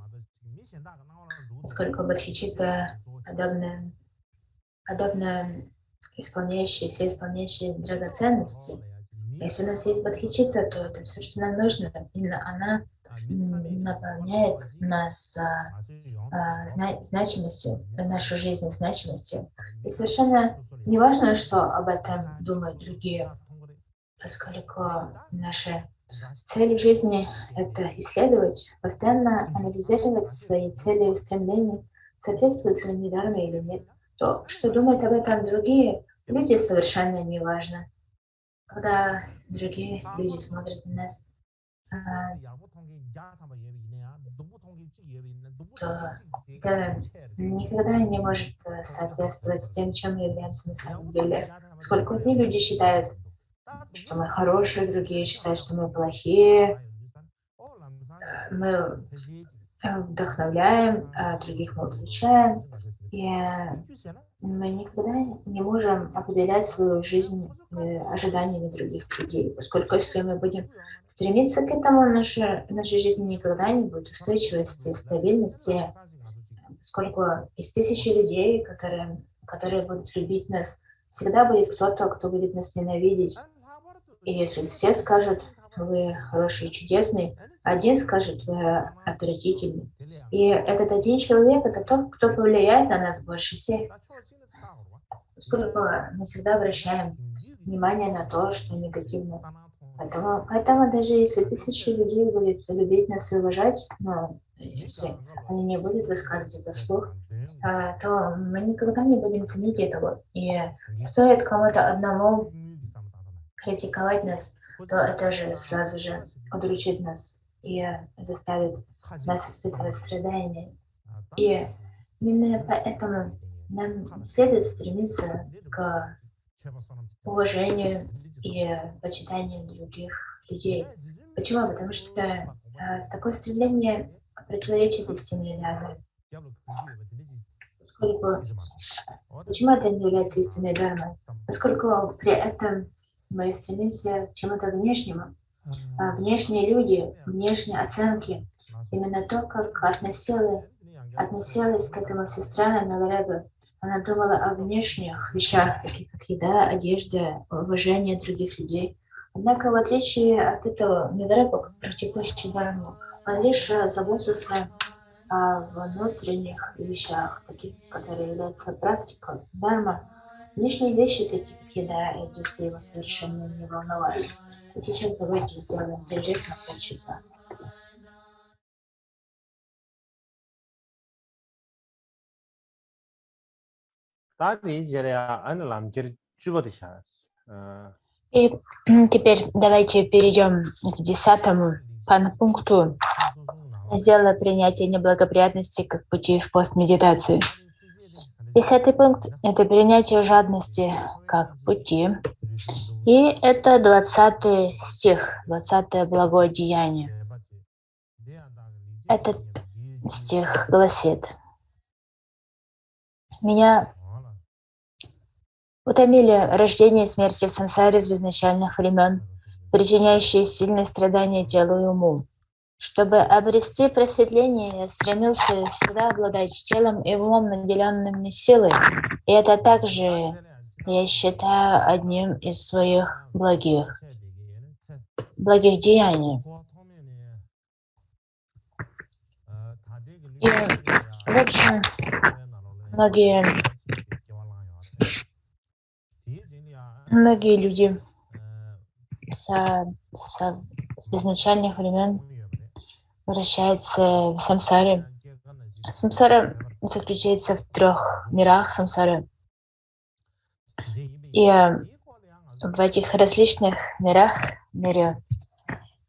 поскольку бодхичитта подобно все исполняющие драгоценности. Если у нас есть бодхичитта, то это все, что нам нужно. Именно она наполняет нас значимостью, нашу жизнь значимостью. И совершенно не важно, что об этом думают другие, поскольку наша цель в жизни – это исследовать, постоянно анализировать свои цели и устремления, соответствуют ли они дхарме или нет. То, что думают об этом другие люди, совершенно не важно. Когда другие люди смотрят на нас, то это никогда не может соответствовать с тем, чем мы являемся на самом деле. Поскольку одни люди считают, что мы хорошие, другие считают, что мы плохие. мы вдохновляем, а других мы утверждаем, и мы никогда не можем определять свою жизнь ожиданиями других людей, поскольку если мы будем стремиться к этому, нашей жизни никогда не будет устойчивости, стабильности, поскольку из тысячи людей, которые будут любить нас, всегда будет кто-то, кто будет нас ненавидеть. И если все скажут, вы хороший, чудесный, один скажет, вы отвратительный. И этот один человек — это тот, кто повлияет на нас больше всех. Поскольку мы всегда обращаем внимание на то, что негативно. Поэтому даже если тысячи людей будут любить нас и уважать, но если они не будут высказывать это вслух, то мы никогда не будем ценить этого. И стоит кому-то одному критиковать нас, то это же сразу же удручит нас и заставит нас испытывать страдания. И именно поэтому нам следует стремиться к уважению и почитанию других людей. Почему? Потому что такое стремление противоречит истинной дharме. Почему это не является истинной дharмой? Поскольку при этом мы стремимся к чему-то внешнему. Внешние люди, внешние оценки, именно то, как относилась к этому сестра Налареба. Она думала о внешних вещах, таких как еда, одежда, уважение других людей. Однако, в отличие от этого, Мидареба, как практикующий дharму, он лишь заботился о внутренних вещах, таких, которые являются практикой дharma. Внешние вещи, такие как еда и одежда, его совершенно не волновали. И сейчас давайте сделаем перерыв на полчаса. ဒါနေကြတဲ့အဲ့နလာမကြည့်ကြည့်ဖို့တခြား И теперь давайте перейдем к 10-му пункту раздела принятия неблагоприятности как пути в пост-медитации. 10-й пункт — это принятие жадности как пути. И это 20-й стих, 20-е благое деяние. Этот стих гласит: «Меня утомили рождение и смерти в сансаре с безначальных времен, причиняющие сильные страдания телу и уму. Чтобы обрести просветление, я стремился всегда обладать телом и умом, наделенными силой. И это также я считаю одним из своих благих деяний». И, в общем, многие люди с безначальных времен вращаются в самсаре. Самсара заключается в 3 мирах самсары. И в этих различных мирах, в мире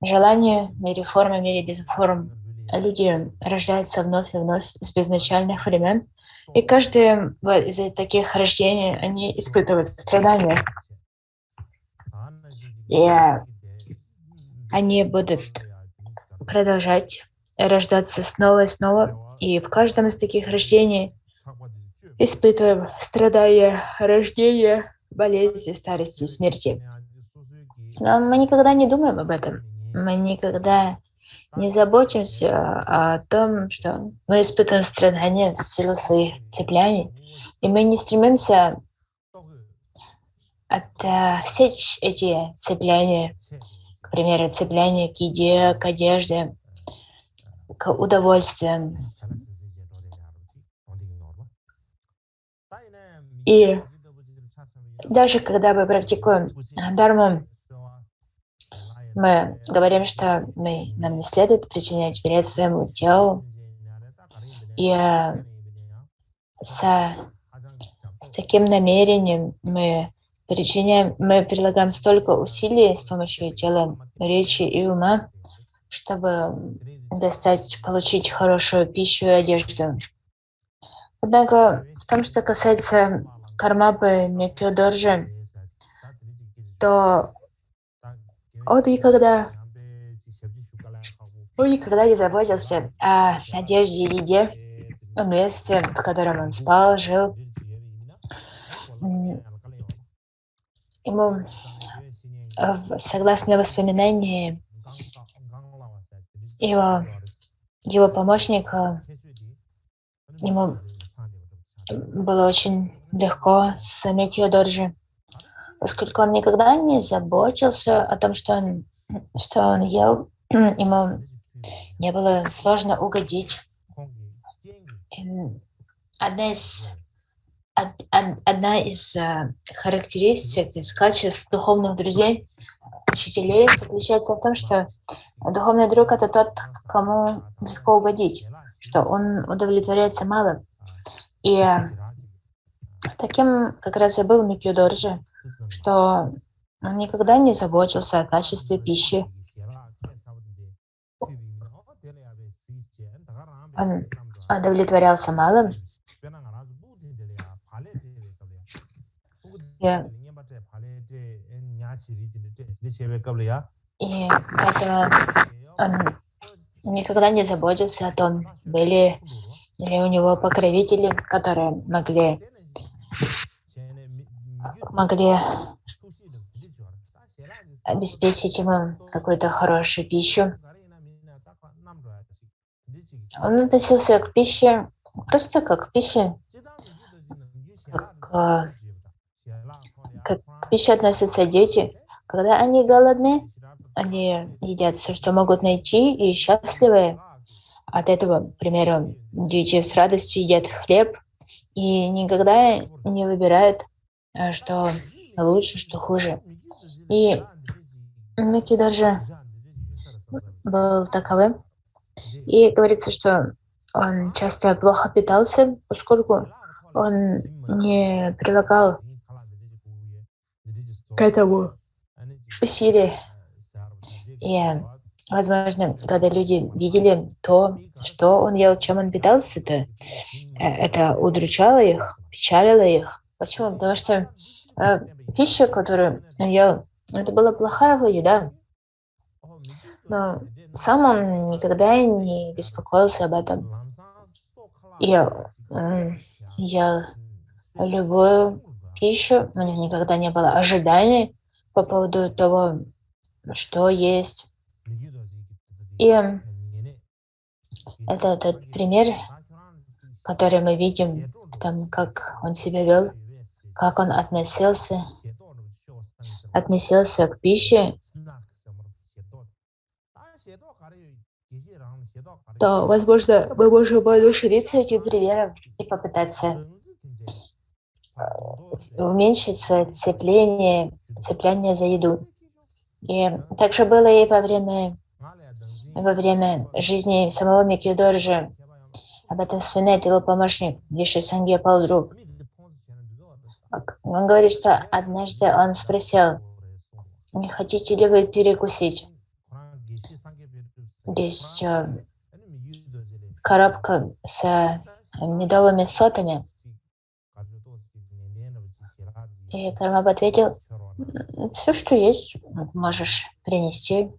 желания, в мире формы, в мире без форм, люди рождаются вновь и вновь с безначальных времен. И каждое из таких рождений, они испытывают страдания. И они будут продолжать рождаться снова и снова. И в каждом из таких рождений испытываем страдания рождения, болезни, старости и смерти. Но мы никогда не думаем об этом. Мы никогда не заботимся о том, что мы испытываем страдания в силу своих цепляний. И мы не стремимся отсечь эти цепляния, к примеру, цепляния к еде, к одежде, к удовольствиям. И даже когда мы практикуем дharmu, мы говорим, что нам не следует причинять вред своему телу. И с таким намерением мы прилагаем столько усилий с помощью тела, речи и ума, чтобы получить хорошую пищу и одежду. Однако в том, что касается кармапы Митьодоржи, то он никогда Он никогда не заботился о одежде и еде, о месте, в котором он спал, жил. Ему, согласно воспоминаниям, его, его помощник, ему было очень легко с Митью Доржи, поскольку он никогда не заботился о том, что он ел, ему не было сложно угодить. Одна из характеристик, из качеств духовных друзей, учителей, заключается в том, что духовный друг — это тот, кому легко угодить, что он удовлетворяется малым. И таким как раз и был Микью Доржи, что он никогда не заботился о качестве пищи. Он удовлетворялся малым. И поэтому он никогда не заботился о том, были ли у него покровители, которые могли обеспечить ему какую-то хорошую пищу. Он относился к пище просто как к пище, как к пище относятся дети. Когда они голодны, они едят все, что могут найти, и счастливы от этого. К примеру, дети с радостью едят хлеб и никогда не выбирают, что лучше, что хуже. И Микки даже был таковым. И говорится, что он часто плохо питался, поскольку он не прилагал к этому усилий. И, возможно, когда люди видели то, что он ел, чем он питался, то это удручало их, печалило их. Почему? Потому что пища, которую он ел, это была плохая его еда. Но сам он никогда не беспокоился об этом. И ел любую пищу, у него никогда не было ожиданий по поводу того, что есть. И это тот пример, который мы видим в том, как он себя вел, как он относился к пище, то, возможно, мы можем воодушевиться этим примером и попытаться уменьшить свое цепление за еду. И также было и во время жизни самого Микки Доржи. Об этом вспоминает его помощник Гиши Сангья Палдру. Он говорит, что однажды он спросил: не хотите ли вы перекусить? Есть коробка с медовыми сотами. И Кармаб ответил: все, что есть, можешь принести.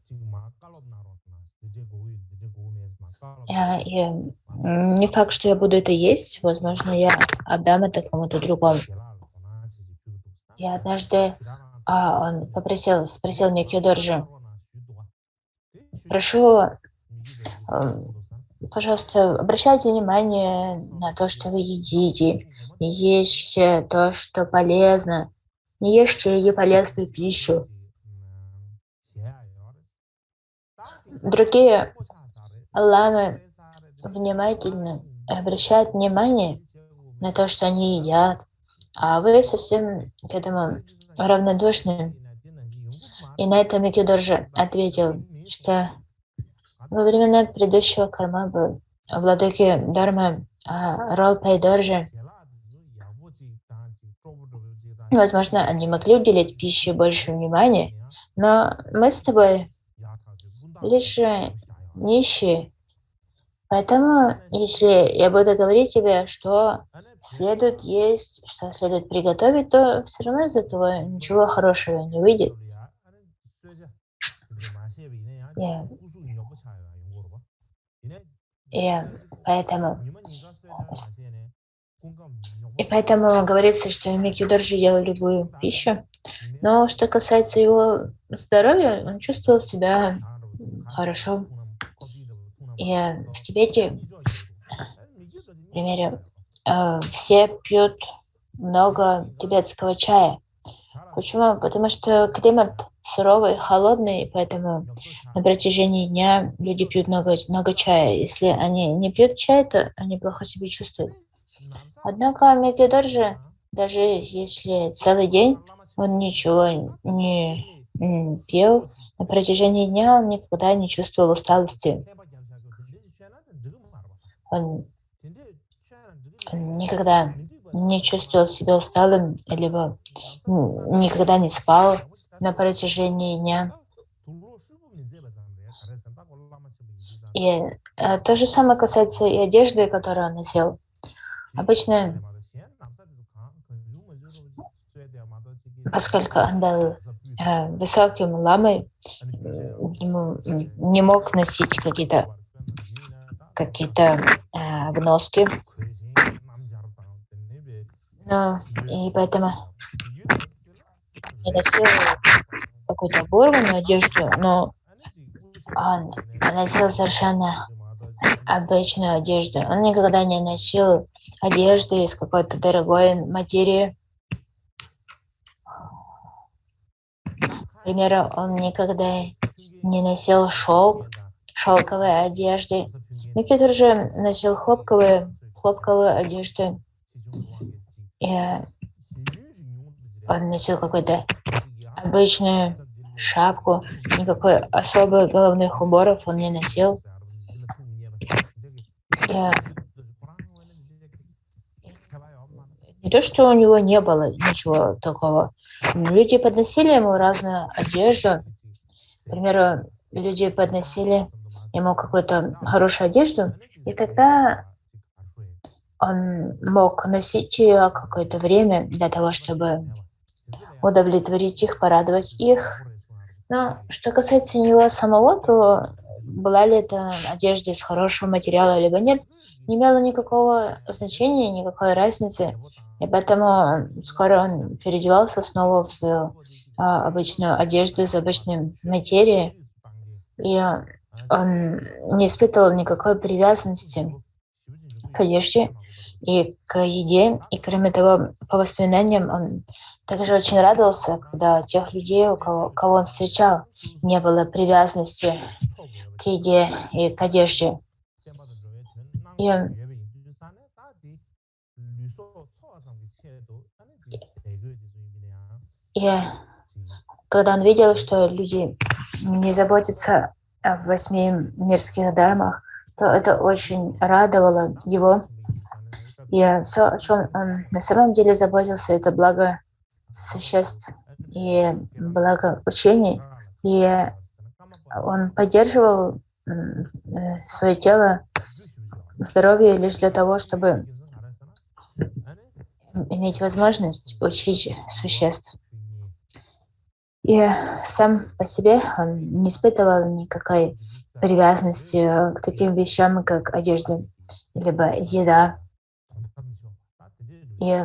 И не факт, что я буду это есть. Возможно, я отдам это кому-то другому. И однажды он спросил Микки Доржи: прошу, пожалуйста, обращайте внимание на то, что вы едите. Ешьте то, что полезно. Не ешьте неполезную пищу. Другие ламы внимательно обращают внимание на то, что они едят, а вы совсем к этому равнодушны. И на это Микки Доржи ответил, что во времена предыдущего Кармаба владыки Дharma Ролпай Доржи, возможно, они могли уделять пище больше внимания, но мы с тобой лишь нищие. Поэтому, если я буду говорить тебе, что следует есть, что следует приготовить, то все равно из этого ничего хорошего не выйдет. И поэтому, и поэтому говорится, что Микидоржи ел любую пищу. Но что касается его здоровья, он чувствовал себя хорошо. И в Тибете, к примеру, все пьют много тибетского чая. Почему? Потому что климат суровый, холодный, и поэтому на протяжении дня люди пьют много чая. Если они не пьют чай, то они плохо себя чувствуют. Однако Микидоржи, даже если целый день он ничего не пил, на протяжении дня он никогда не чувствовал усталости. Он никогда не чувствовал себя усталым, либо никогда не спал на протяжении дня. И то же самое касается и одежды, которую он носил. Обычно, поскольку он был высоким ламой, ему не мог носить какие-то обноски. Но и поэтому не носил какую-то оборванную одежду, но он носил совершенно обычную одежду. Он никогда не носил одежды из какой-то дорогой материи. К примеру, он никогда не носил шелковые одежды. Микидоржи носил хлопковые одежды. И он носил какую-то обычную шапку, никакой особых головных уборов он не носил. И не то, что у него не было ничего такого. Люди подносили ему разную одежду. К примеру, люди подносили ему какую-то хорошую одежду, и тогда он мог носить ее какое-то время для того, чтобы удовлетворить их, порадовать их. Но что касается него самого, то была ли это одежда из хорошего материала, либо нет, не имело никакого значения, никакой разницы. И поэтому скоро он переодевался снова в свою обычную одежду из обычной материи. И он не испытывал никакой привязанности к одежде и к еде. И кроме того, по воспоминаниям, он также очень радовался, когда тех людей, кого он встречал, не было привязанности к еде и к одежде. И когда он видел, что люди не заботятся о 8 мирских дharмах, то это очень радовало его. И все, о чем он на самом деле заботился, это благо существ и благо учений. И он поддерживал свое тело, здоровье лишь для того, чтобы иметь возможность учить существ. И сам по себе он не испытывал никакой привязанности к таким вещам, как одежда, либо еда. И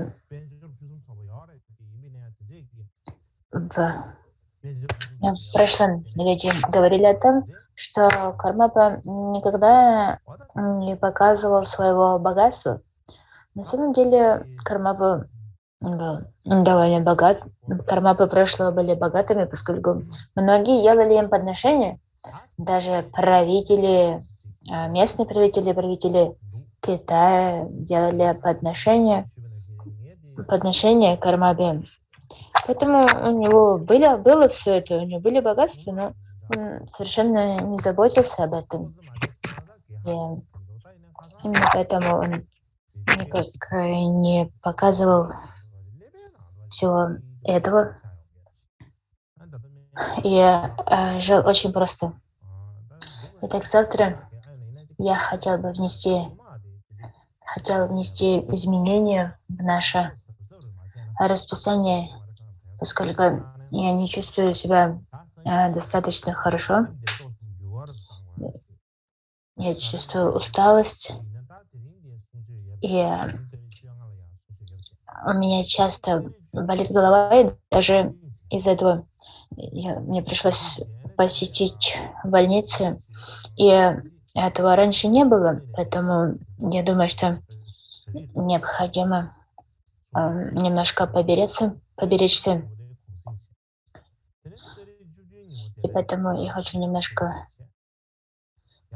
в прошлом люди говорили о том, что Кармапа никогда не показывал своего богатства. На самом деле Кармапа был довольно богат. Кармапы прошлого были богатыми, поскольку многие делали им подношения. Даже правители, местные правители Китая делали подношения Кармапе. Поэтому у него было все это, у него были богатства, но он совершенно не заботился об этом. И именно поэтому он никак не показывал всего этого. И жил очень просто. Итак, завтра я хотел внести изменения в наше расписание, поскольку я не чувствую себя достаточно хорошо. я чувствую усталость, и у меня часто болит голова, и даже из-за этого мне пришлось посетить больницу, и этого раньше не было, поэтому я думаю, что необходимо немножко поберечься, и поэтому я хочу немножко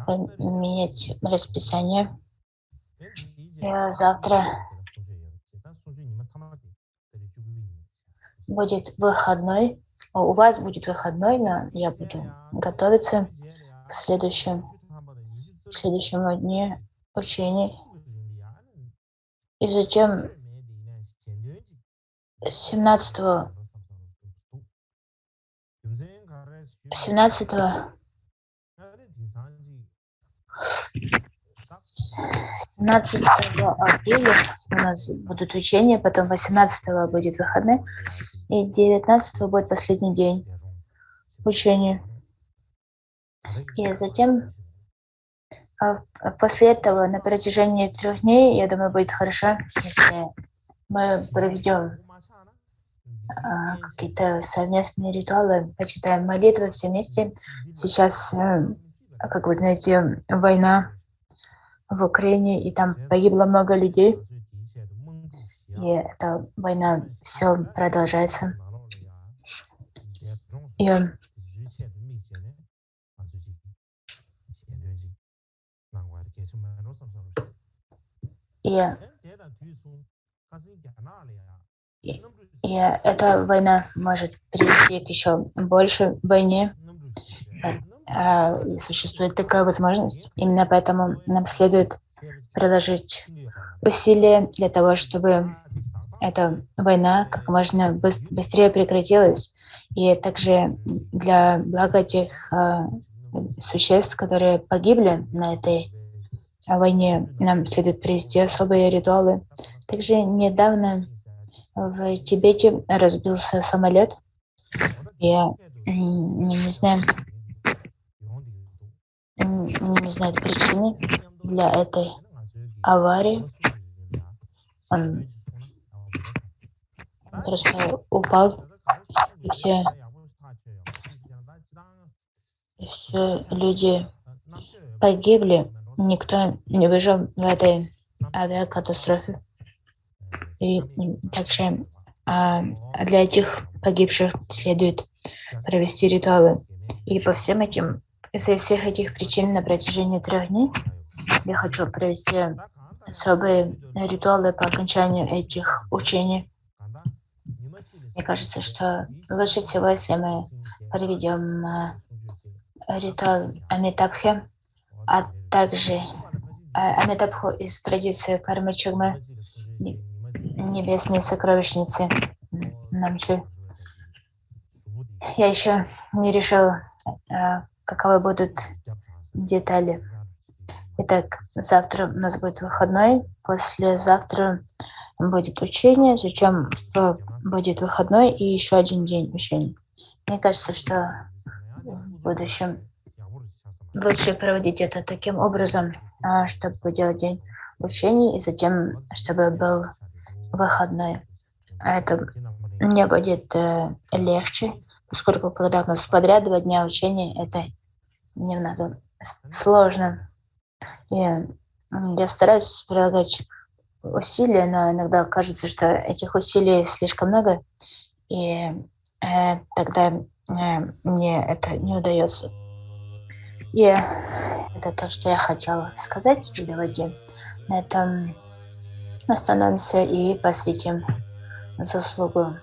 поменять расписание. Завтра будет выходной, у вас будет выходной, но я буду готовиться к следующему дню учений. И затем 17 апреля у нас будут учения, потом 18 будет выходной, и 19 будет последний день учения. И затем после этого на протяжении 3 дней, я думаю, будет хорошо, если мы проведем какие-то совместные ритуалы, почитаем молитвы все вместе. Сейчас, как вы знаете, война в Украине, и там погибло много людей, и эта война все продолжается. И эта война может привести к еще большей войне. Существует такая возможность. Именно поэтому нам следует приложить усилия для того, чтобы эта война как можно быстрее прекратилась. И также для блага тех существ, которые погибли на этой войне, нам следует провести особые ритуалы. Также недавно в Тибете разбился самолет. Я не знаю причины для этой аварии. Он просто упал, и все люди погибли. Никто не выжил в этой авиакатастрофе. И также для этих погибших следует провести ритуалы. И по всем этим, из-за всех этих причин на протяжении 3 дней я хочу провести особые ритуалы по окончанию этих учений. Мне кажется, что лучше всего, если мы проведем ритуал Амитабхи, а также Амитабху из традиции Кармы Чогмы, небесные сокровищницы Намчи. Я еще не решил, каковы будут детали. Итак, завтра у нас будет выходной, послезавтра будет учение, затем будет выходной и еще один день учения. Мне кажется, что в будущем лучше проводить это таким образом, чтобы делать день учений, и затем, чтобы был выходной. Это не будет легче, поскольку когда у нас подряд 2 дня учения, это немного сложно. И я стараюсь прилагать усилия, но иногда кажется, что этих усилий слишком много, и тогда мне это не удается. И это то, что я хотела сказать. И давайте на этом остановимся и посвятим заслугу